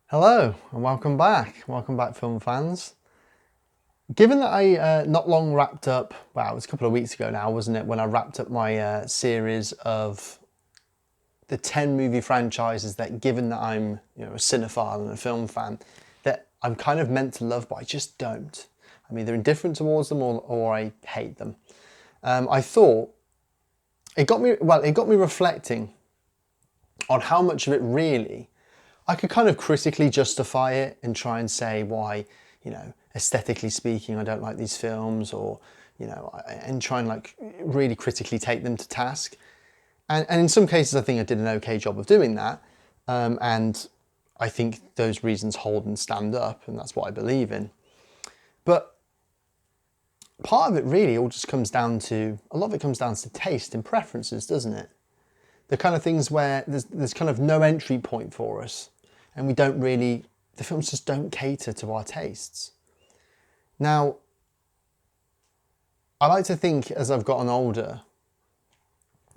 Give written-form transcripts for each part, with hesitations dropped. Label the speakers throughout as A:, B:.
A: Hello and welcome back. Welcome back, film fans. Given that I not long wrapped up, well, it was a couple of weeks ago now, wasn't it, when I wrapped up my series of the 10 movie franchises that, given that I'm a cinephile and a film fan, that I'm kind of meant to love, but I just don't. I'm either indifferent towards them or I hate them. I thought it got me reflecting on how much of it really I could kind of critically justify it and try and say why, aesthetically speaking, I don't like these films, or, and try and like really critically take them to task. And in some cases, I think I did an okay job of doing that. And I think those reasons hold and stand up, and that's what I believe in. But part of it really all just comes down to, a lot of it comes down to taste and preferences, doesn't it? The kind of things where there's kind of no entry point for us. And the films just don't cater to our tastes. Now, I like to think as I've gotten older,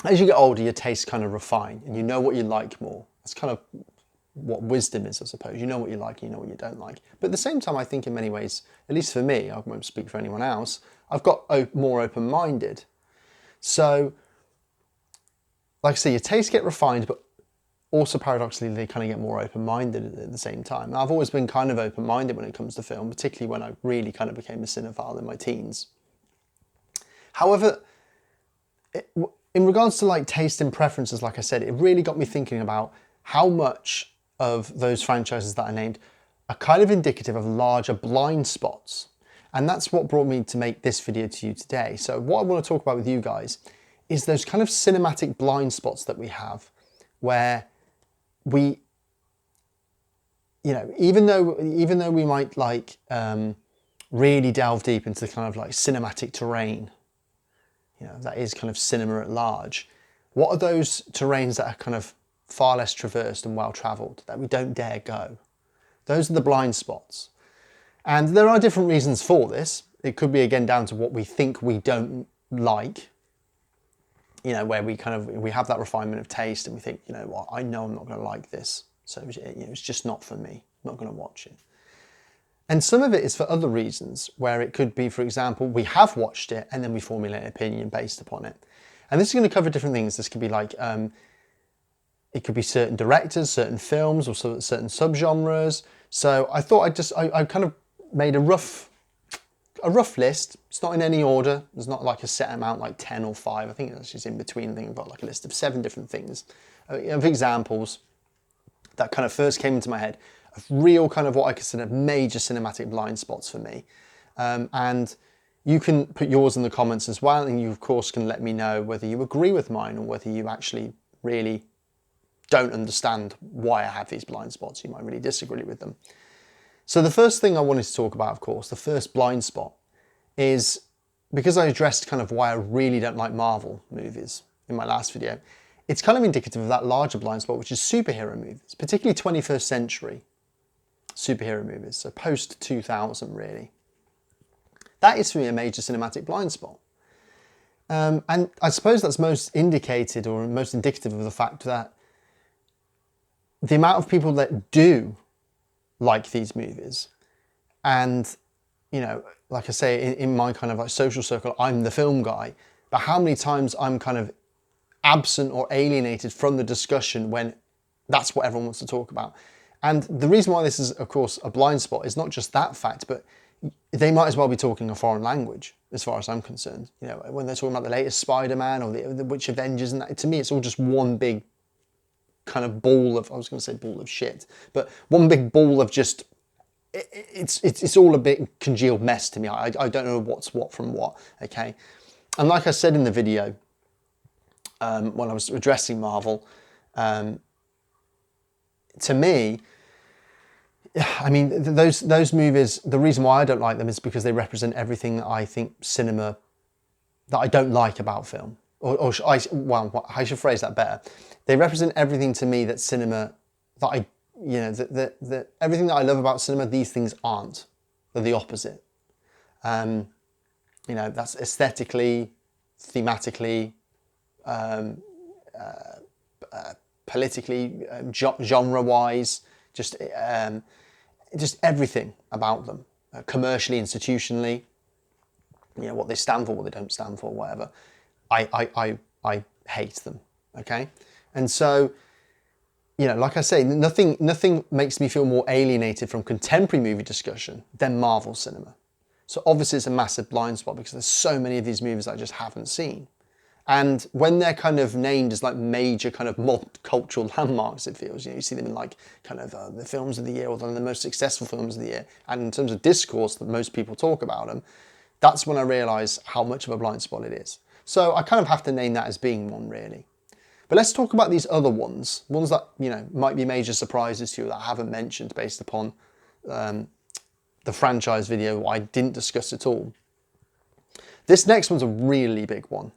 A: as you get older, your tastes kind of refine and you know what you like more. That's kind of what wisdom is, I suppose. You know what you like, you know what you don't like. But at the same time, I think in many ways, at least for me, I won't speak for anyone else, I've got more open-minded. So, like I say, your tastes get refined, but also paradoxically they kind of get more open-minded at the same time. I've always been kind of open-minded when it comes to film, particularly when I really kind of became a cinephile in my teens. However, in regards to like taste and preferences, like I said, it really got me thinking about how much of those franchises that I named are kind of indicative of larger blind spots. And that's what brought me to make this video to you today. So what I want to talk about with you guys is those kind of cinematic blind spots that we have, where we, even though we might like really delve deep into the kind of like cinematic terrain, that is kind of cinema at large, what are those terrains that are kind of far less traversed and well traveled that we don't dare go? Those are the blind spots. And there are different reasons for this. It could be again down to what we think we don't like, where we have that refinement of taste and we think, what, I know I'm not going to like this. So, it's just not for me. I'm not going to watch it. And some of it is for other reasons, where it could be, for example, we have watched it and then we formulate an opinion based upon it. And this is going to cover different things. This could be like, it could be certain directors, certain films, or certain subgenres. So I thought I kind of made a rough list. It's not in any order. There's not like a set amount, like 10 or 5. I think it's just in between. I think I've got like a list of 7 different things of examples that kind of first came into my head of real kind of what I consider major cinematic blind spots for me. And you can put yours in the comments as well. And you, of course, can let me know whether you agree with mine or whether you actually really don't understand why I have these blind spots. You might really disagree with them. So the first thing I wanted to talk about, of course, the first blind spot is, because I addressed kind of why I really don't like Marvel movies in my last video, it's kind of indicative of that larger blind spot, which is superhero movies, particularly 21st century superhero movies, so post-2000 really. That is for me a major cinematic blind spot. And I suppose that's most indicated or most indicative of the fact that the amount of people that do like these movies, and like I say, in my kind of like social circle, I'm the film guy, but how many times I'm kind of absent or alienated from the discussion when that's what everyone wants to talk about. And the reason why this is, of course, a blind spot is not just that fact, but they might as well be talking a foreign language, as far as I'm concerned. When they're talking about the latest Spider-Man or the which Avengers, and that, to me, it's all just one big kind of ball of, I was going to say ball of shit, but one big ball of just, it's all a bit congealed mess to me. I don't know what's what from what, okay? And like I said in the video, when I was addressing Marvel, to me, I mean, those movies, the reason why I don't like them is because they represent everything that I think cinema, that I don't like about film. Or I should phrase that better. They represent everything to me that cinema, that everything that I love about cinema, these things aren't. They're the opposite. That's aesthetically, thematically, politically, genre-wise, just everything about them, commercially, institutionally, what they stand for, what they don't stand for, whatever. I hate them. Okay, and so, like I say, nothing makes me feel more alienated from contemporary movie discussion than Marvel cinema. So obviously it's a massive blind spot because there's so many of these movies I just haven't seen. And when they're kind of named as like major kind of cultural landmarks, it feels, you see them in like kind of the films of the year or the most successful films of the year. And in terms of discourse that most people talk about them, that's when I realise how much of a blind spot it is. So I kind of have to name that as being one, really. But let's talk about these other ones that, might be major surprises to you that I haven't mentioned based upon the franchise video I didn't discuss at all. This next one's a really big one.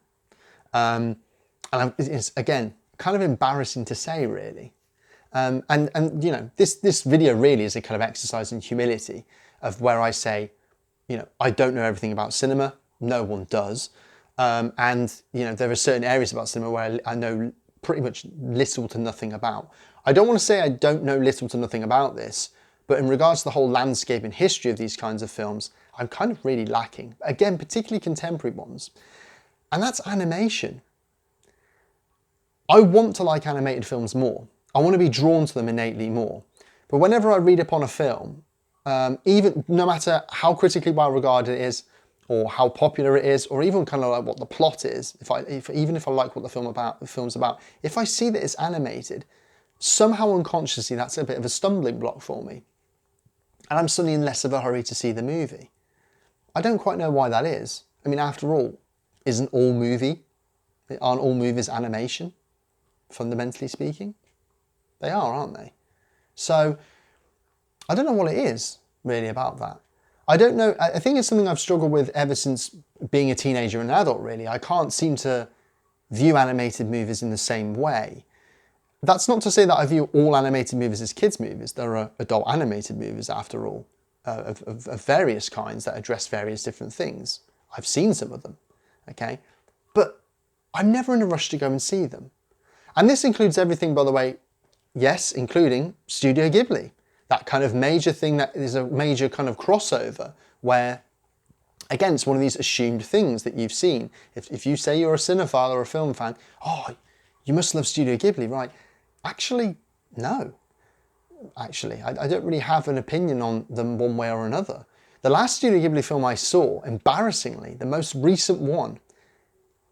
A: And it's, again, kind of embarrassing to say, really. This video really is a kind of exercise in humility of where I say, I don't know everything about cinema. No one does. There are certain areas about cinema where I know pretty much little to nothing about. I don't want to say I don't know little to nothing about this, but in regards to the whole landscape and history of these kinds of films, I'm kind of really lacking. Again, particularly contemporary ones. And that's animation. I want to like animated films more. I want to be drawn to them innately more. But whenever I read upon a film, even no matter how critically well regarded it is, or how popular it is, or even kind of like what the plot is, even if I like what the film's about, if I see that it's animated, somehow unconsciously that's a bit of a stumbling block for me. And I'm suddenly in less of a hurry to see the movie. I don't quite know why that is. I mean, after all, aren't all movies animation, fundamentally speaking? They are, aren't they? So, I don't know what it is, really, about that. I don't know, I think it's something I've struggled with ever since being a teenager and an adult, really. I can't seem to view animated movies in the same way. That's not to say that I view all animated movies as kids' movies. There are adult animated movies, after all, of various kinds that address various different things. I've seen some of them. Okay, but I'm never in a rush to go and see them. And this includes everything, by the way, yes, including Studio Ghibli. That kind of major thing that is a major kind of crossover where, again, it's one of these assumed things that you've seen. If you say you're a cinephile or a film fan, oh, you must love Studio Ghibli, right? Actually, no. Actually, I don't really have an opinion on them one way or another. The last Studio Ghibli film I saw, embarrassingly, the most recent one,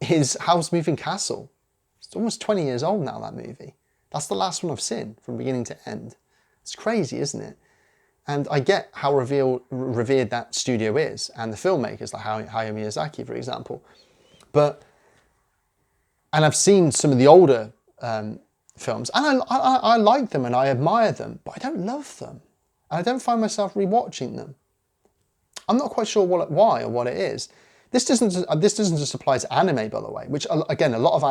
A: is Howl's Moving Castle. It's almost 20 years old now, that movie. That's the last one I've seen, from beginning to end. It's crazy, isn't it? And I get how revered that studio is, and the filmmakers, like Hayao Miyazaki, for example. And I've seen some of the older films, and I like them and I admire them, but I don't love them. And I don't find myself rewatching them. I'm not quite sure why or what it is. This doesn't just apply to anime, by the way, which, again, a lot of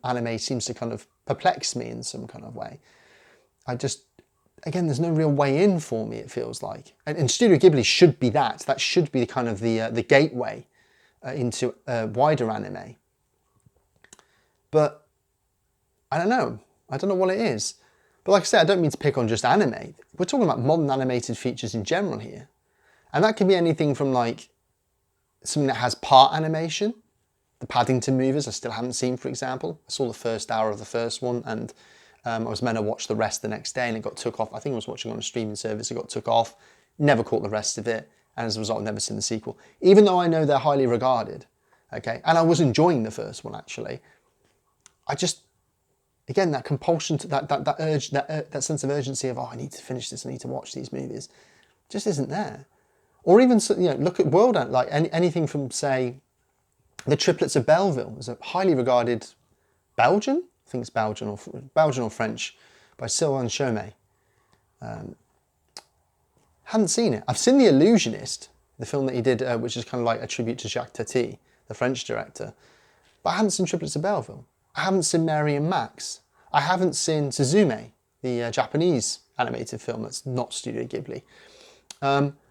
A: anime seems to kind of perplex me in some kind of way. Again, there's no real way in for me, it feels like. And Studio Ghibli should be that. That should be kind of the gateway into wider anime. But I don't know. I don't know what it is. But like I said, I don't mean to pick on just anime. We're talking about modern animated features in general here. And that can be anything from like something that has part animation. The Paddington movies I still haven't seen, for example. I saw the first hour of the first one, and I was meant to watch the rest the next day, and it got took off. I think I was watching on a streaming service. It got took off. Never caught the rest of it. And as a result, I've never seen the sequel. Even though I know they're highly regarded. Okay. And I was enjoying the first one, actually. I just, again, that compulsion, that urge, that sense of urgency of, oh, I need to finish this, I need to watch these movies, just isn't there. Or even, look at world, like anything from, say, The Triplets of Belleville is a highly regarded Belgian, I think it's Belgian or French, by Sylvain Chomet. Hadn't seen it. I've seen The Illusionist, the film that he did, which is kind of like a tribute to Jacques Tati, the French director. But I haven't seen Triplets of Belleville. I haven't seen Mary and Max. I haven't seen Suzume, the Japanese animated film that's not Studio Ghibli.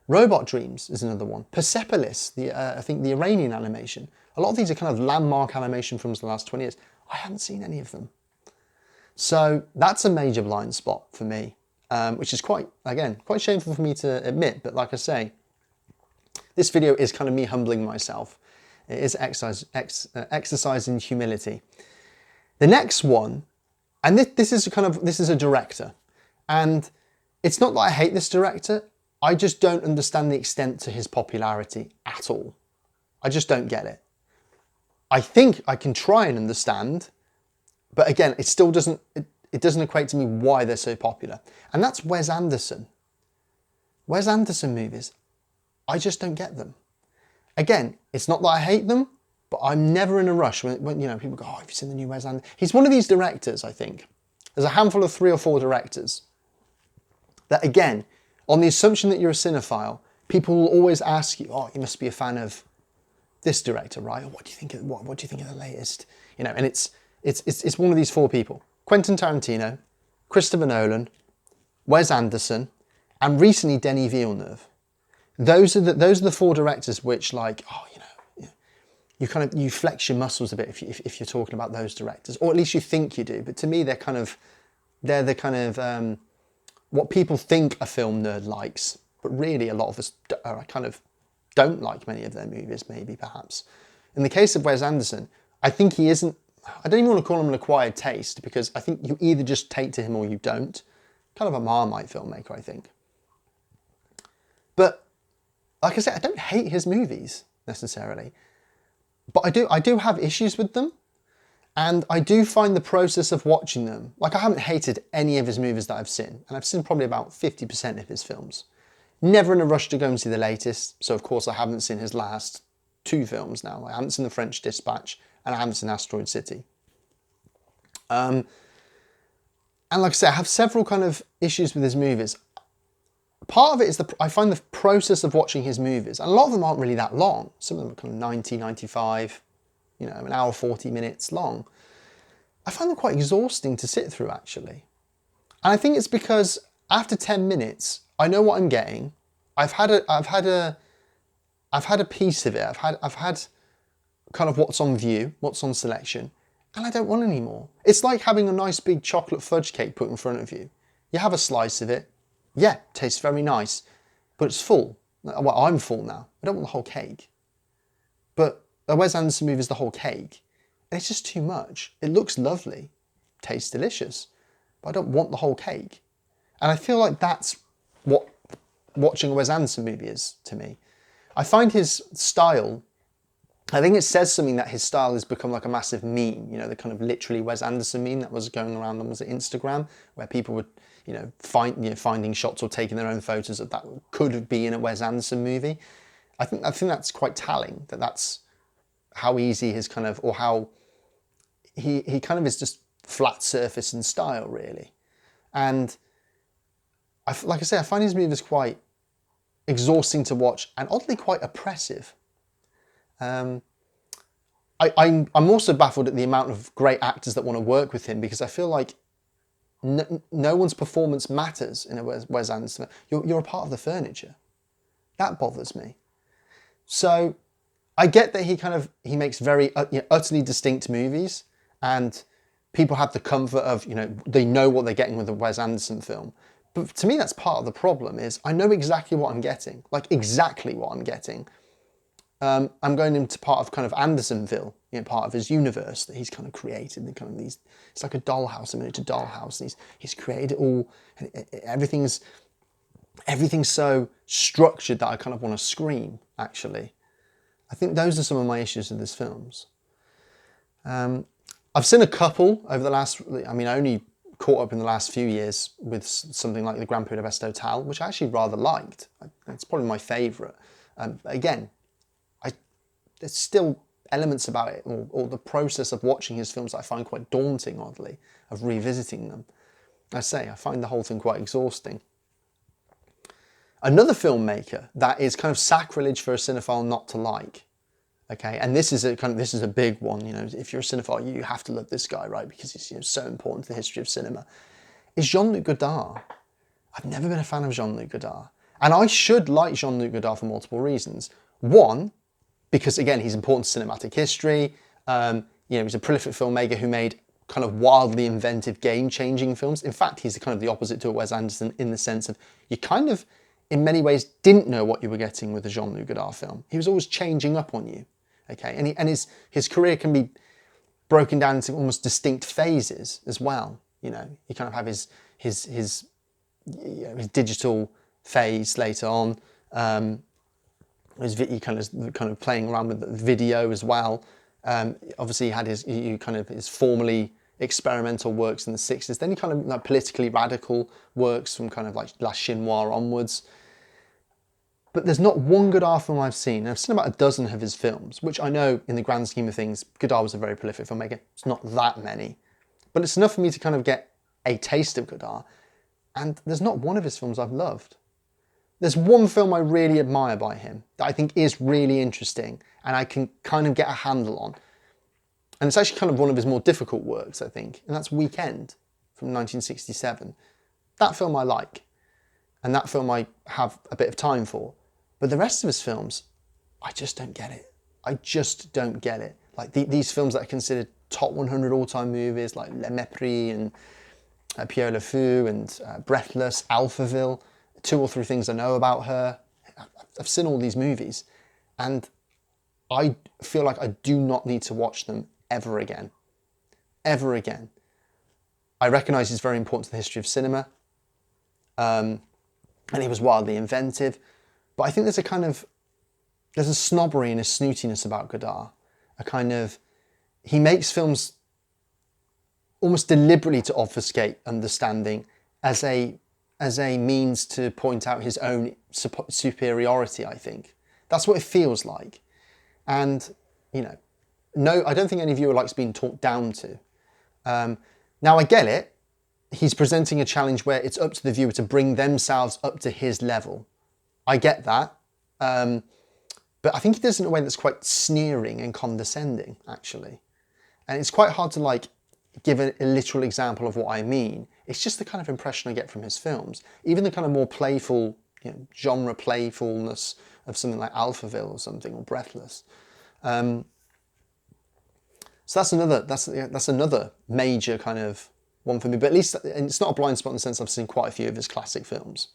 A: Robot Dreams is another one. Persepolis, I think the Iranian animation. A lot of these are kind of landmark animation films in the last 20 years. I haven't seen any of them. So that's a major blind spot for me. which is quite shameful for me to admit. But like I say, this video is kind of me humbling myself. It is exercising humility. The next one, and this is a director, and it's not that I hate this director. I just don't understand the extent to his popularity at all. I just don't get it. I think I can try and understand, but again, it still doesn't equate to me why they're so popular. And that's Wes Anderson. Wes Anderson movies, I just don't get them. Again, it's not that I hate them, but I'm never in a rush when you know, people go, oh, have you seen the new Wes Anderson? He's one of these directors, I think. There's a handful of 3 or 4 directors that, again, on the assumption that you're a cinephile, people will always ask you, oh, you must be a fan of this director, right? Or what do you think of the latest? You know, and it's one of these 4 people: Quentin Tarantino, Christopher Nolan, Wes Anderson, and recently Denis Villeneuve. Those are the 4 directors which, like, oh, you know, you flex your muscles a bit if you're talking about those directors, or at least you think you do. But to me, they're the kind of what people think a film nerd likes, but really a lot of us kind of don't like many of their movies, maybe, perhaps. In the case of Wes Anderson, I think he isn't, I don't even want to call him an acquired taste, because I think you either just take to him or you don't. Kind of a Marmite filmmaker, I think. But, like I said, I don't hate his movies, necessarily. But I do have issues with them. And I do find the process of watching them, like, I haven't hated any of his movies that I've seen, and I've seen probably about 50% of his films. Never in a rush to go and see the latest, so of course I haven't seen his last 2 films now. I haven't seen The French Dispatch, and I haven't seen Asteroid City. And like I say, I have several kind of issues with his movies. Part of it is I find the process of watching his movies, and a lot of them aren't really that long. Some of them are kind of 90, 95, you know, an hour, 40 minutes long. I find them quite exhausting to sit through, actually. And I think it's because after 10 minutes, I know what I'm getting. I've had a piece of it. I've had kind of what's on view, what's on selection, and I don't want any more. It's like having a nice big chocolate fudge cake put in front of you. You have a slice of it. Yeah, tastes very nice, but it's full. Well, I'm full now. I don't want the whole cake. But a Wes Anderson movie is the whole cake, and it's just too much. It looks lovely, tastes delicious, but I don't want the whole cake. And I feel like that's what watching a Wes Anderson movie is to me. I find his style, I think it says something that his style has become like a massive meme, you know, the kind of literally Wes Anderson meme that was going around on Instagram, where people would, you know, finding shots or taking their own photos of that could be in a Wes Anderson movie. I think that's quite telling, that's how easy his kind of, or how he kind of is just flat surface in style, really. And like I say, I find his movies quite exhausting to watch and oddly quite oppressive. I'm also baffled at the amount of great actors that want to work with him, because I feel like no one's performance matters in a Wes Anderson. You're a part of the furniture. That bothers me. So I get that he makes very utterly distinct movies, and people have the comfort of, you know, they know what they're getting with a Wes Anderson film. But to me, that's part of the problem, is I know exactly what I'm getting, like exactly what I'm getting. I'm going into part of kind of Andersonville, you know, part of his universe that he's kind of created, and kind of these, it's like a dollhouse, a miniature dollhouse, and he's created it all, and everything's so structured that I kind of want to scream, actually. I think those are some of my issues with his films. I've seen a couple over the last, I mean, I only caught up in the last few years with something like the Grand Budapest Hotel, which I actually rather liked. It's probably my favourite. Again, there's still elements about it, or the process of watching his films that I find quite daunting, oddly, of revisiting them. I find the whole thing quite exhausting. Another filmmaker that is kind of sacrilege for a cinephile not to like, okay, and this is a big one, you know, if you're a cinephile, you have to love this guy, right, because he's, you know, so important to the history of cinema, is Jean-Luc Godard. I've never been a fan of Jean-Luc Godard, and I should like Jean-Luc Godard for multiple reasons. One, because again, he's important to cinematic history. You know, he's a prolific filmmaker who made kind of wildly inventive, game-changing films. In fact, he's kind of the opposite to Wes Anderson in the sense of you kind of, in many ways, didn't know what you were getting with a Jean-Luc Godard film. He was always changing up on you, okay? And his career can be broken down into almost distinct phases as well. You know, you kind of have his digital phase later on. He kind of playing around with the video as well. Obviously, he had his formally experimental works in the 60s. Then he kind of like politically radical works from kind of like La Chinoise onwards. But there's not one Godard film I've seen. I've seen about a dozen of his films, which I know in the grand scheme of things, Godard was a very prolific filmmaker. It's not that many. But it's enough for me to kind of get a taste of Godard. And there's not one of his films I've loved. There's one film I really admire by him that I think is really interesting and I can kind of get a handle on. And it's actually kind of one of his more difficult works, I think, and that's Weekend from 1967. That film I like, and that film I have a bit of time for. But the rest of his films, I just don't get it. I just don't get it. Like these films that are considered top 100 all-time movies, like Le Mépris and Pierre Le Fou and Breathless, Alphaville, Two or Three Things I Know About Her. I've seen all these movies and I feel like I do not need to watch them ever again. Ever again. I recognise he's very important to the history of cinema and he was wildly inventive, but I think there's a snobbery and a snootiness about Godard. He makes films almost deliberately to obfuscate understanding as a means to point out his own superiority, I think. That's what it feels like. And, you know, no, I don't think any viewer likes being talked down to. Now, I get it. He's presenting a challenge where it's up to the viewer to bring themselves up to his level. I get that. But I think he does it in a way that's quite sneering and condescending, actually. And it's quite hard to, like, give a literal example of what I mean. It's just the kind of impression I get from his films. Even the kind of more playful, you know, genre playfulness of something like Alphaville or something, or Breathless. So that's another major kind of one for me. But at least it's not a blind spot in the sense I've seen quite a few of his classic films.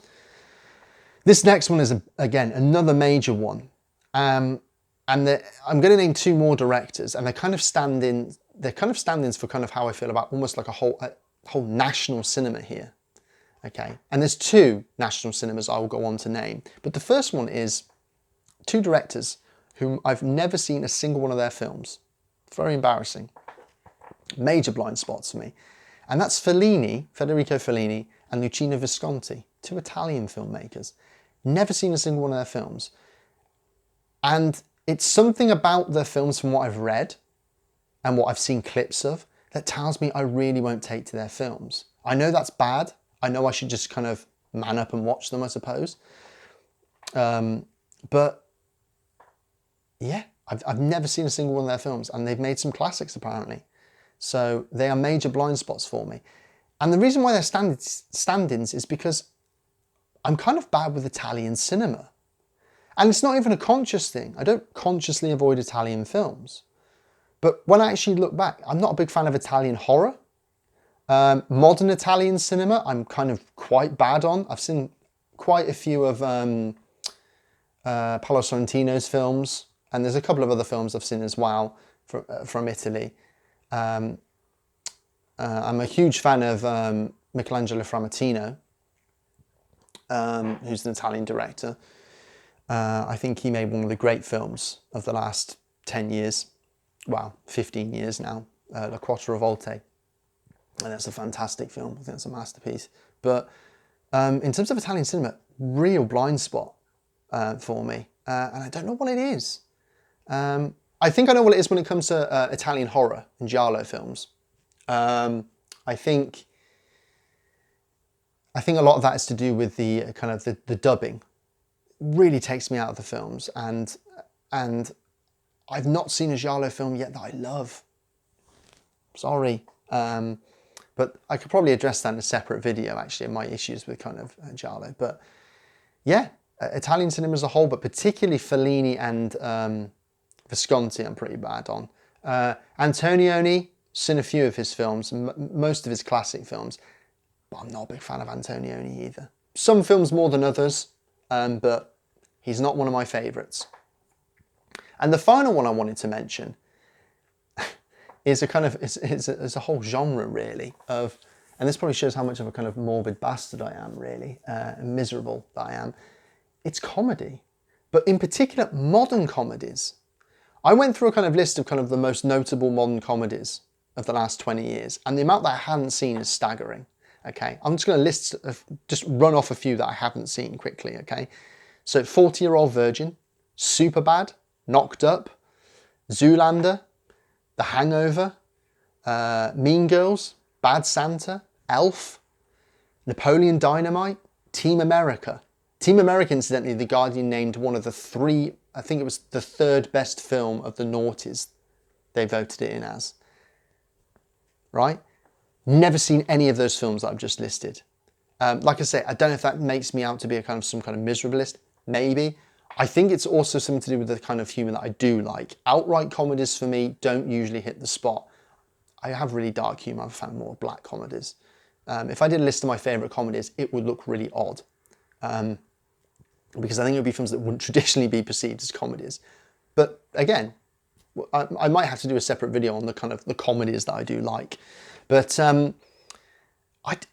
A: This next one is, again, another major one. And I'm going to name two more directors, and they're kind of stand-ins for kind of how I feel about almost like a whole national cinema here. Okay, and there's two national cinemas I will go on to name. But the first one is two directors whom I've never seen a single one of their films. It's very embarrassing. Major blind spots for me. And that's Federico Fellini, and Luchino Visconti, two Italian filmmakers. Never seen a single one of their films. And it's something about their films from what I've read and what I've seen clips of that tells me I really won't take to their films. I know that's bad. I know I should just kind of man up and watch them, I suppose. But yeah, I've never seen a single one of their films, and they've made some classics apparently. So they are major blind spots for me. And the reason why they're stand-ins is because I'm kind of bad with Italian cinema. And it's not even a conscious thing. I don't consciously avoid Italian films. But when I actually look back, I'm not a big fan of Italian horror. Modern Italian cinema, I'm kind of quite bad on. I've seen quite a few of Paolo Sorrentino's films, and there's a couple of other films I've seen as well from Italy. I'm a huge fan of Michelangelo Framatino, who's an Italian director. I think he made one of the great films of the last 10 years, well, 15 years now, La Quattro Volte. And that's a fantastic film. I think that's a masterpiece. But in terms of Italian cinema, real blind spot for me. And I don't know what it is. I think I know what it is when it comes to Italian horror and giallo films. I think a lot of that is to do with the kind of the dubbing. Really takes me out of the films, and I've not seen a giallo film yet that I love. Sorry, but I could probably address that in a separate video actually, my issues with kind of giallo. But yeah, Italian cinema as a whole, but particularly Fellini and Visconti, I'm pretty bad on. Antonioni, seen a few of his films, most of his classic films, but I'm not a big fan of Antonioni either. Some films more than others, but he's not one of my favourites. And the final one I wanted to mention is a kind of, it's a whole genre really of, and this probably shows how much of a kind of morbid bastard I am really, and miserable that I am. It's comedy, but in particular modern comedies. I went through a kind of list of kind of the most notable modern comedies of the last 20 years, and the amount that I hadn't seen is staggering. Okay, I'm just going to just run off a few that I haven't seen quickly. Okay, so 40-Year-Old Virgin, Superbad, Knocked Up, Zoolander, The Hangover, Mean Girls, Bad Santa, Elf, Napoleon Dynamite, Team America. Team America, incidentally, The Guardian named one of the three, I think it was the third best film of the noughties. They voted it in as. Right? Never seen any of those films that I've just listed. Like I say, I don't know if that makes me out to be a kind of some kind of miserabilist. Maybe. I think it's also something to do with the kind of humour that I do like. Outright comedies for me don't usually hit the spot. I have really dark humour. I've found more black comedies. If I did a list of my favourite comedies, it would look really odd. Because I think it would be films that wouldn't traditionally be perceived as comedies. But again, I might have to do a separate video on the kind of the comedies that I do like. But I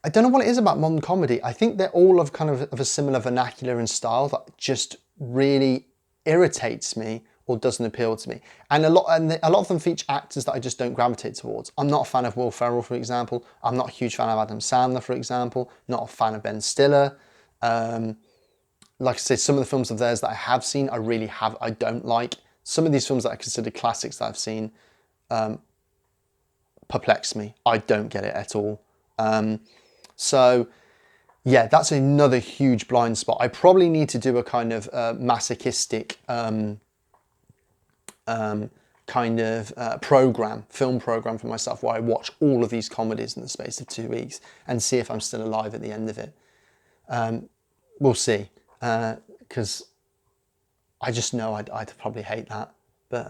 A: don't know what it is about modern comedy. I think they're all of kind of a similar vernacular and style that just really irritates me or doesn't appeal to me. And a lot of them feature actors that I just don't gravitate towards. I'm not a fan of Will Ferrell, for example. I'm not a huge fan of Adam Sandler, for example. Not a fan of Ben Stiller. Like I said, some of the films of theirs that I have seen, I don't like. Some of these films that I consider classics that I've seen perplex me. I don't get it at all. So yeah, that's another huge blind spot. I probably need to do a kind of masochistic film program for myself where I watch all of these comedies in the space of 2 weeks and see if I'm still alive at the end of it. We'll see, because I just know I'd probably hate that, but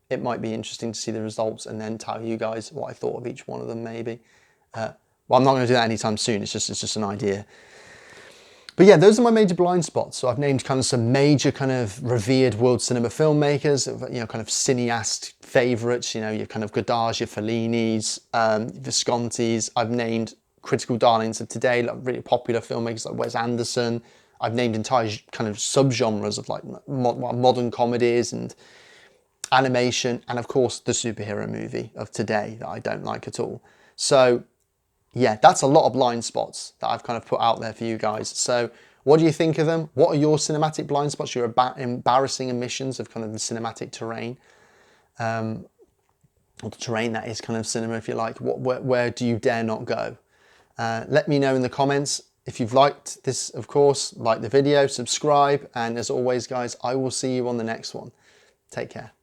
A: it might be interesting to see the results and then tell you guys what I thought of each one of them maybe. Well, I'm not going to do that anytime soon. It's just an idea. But yeah, those are my major blind spots. So I've named kind of some major kind of revered world cinema filmmakers, you know, kind of cineast favourites, you know, your kind of Goddards, your Fellinis, Viscontis. I've named critical darlings of today, like really popular filmmakers like Wes Anderson. I've named entire kind of subgenres of like modern comedies and animation, and of course the superhero movie of today that I don't like at all. So yeah, that's a lot of blind spots that I've kind of put out there for you guys. So what do you think of them? What are your cinematic blind spots, your embarrassing omissions of kind of the cinematic terrain? Or the terrain that is kind of cinema, if you like. Where do you dare not go? Let me know in the comments. If you've liked this, of course, like the video, subscribe. And as always, guys, I will see you on the next one. Take care.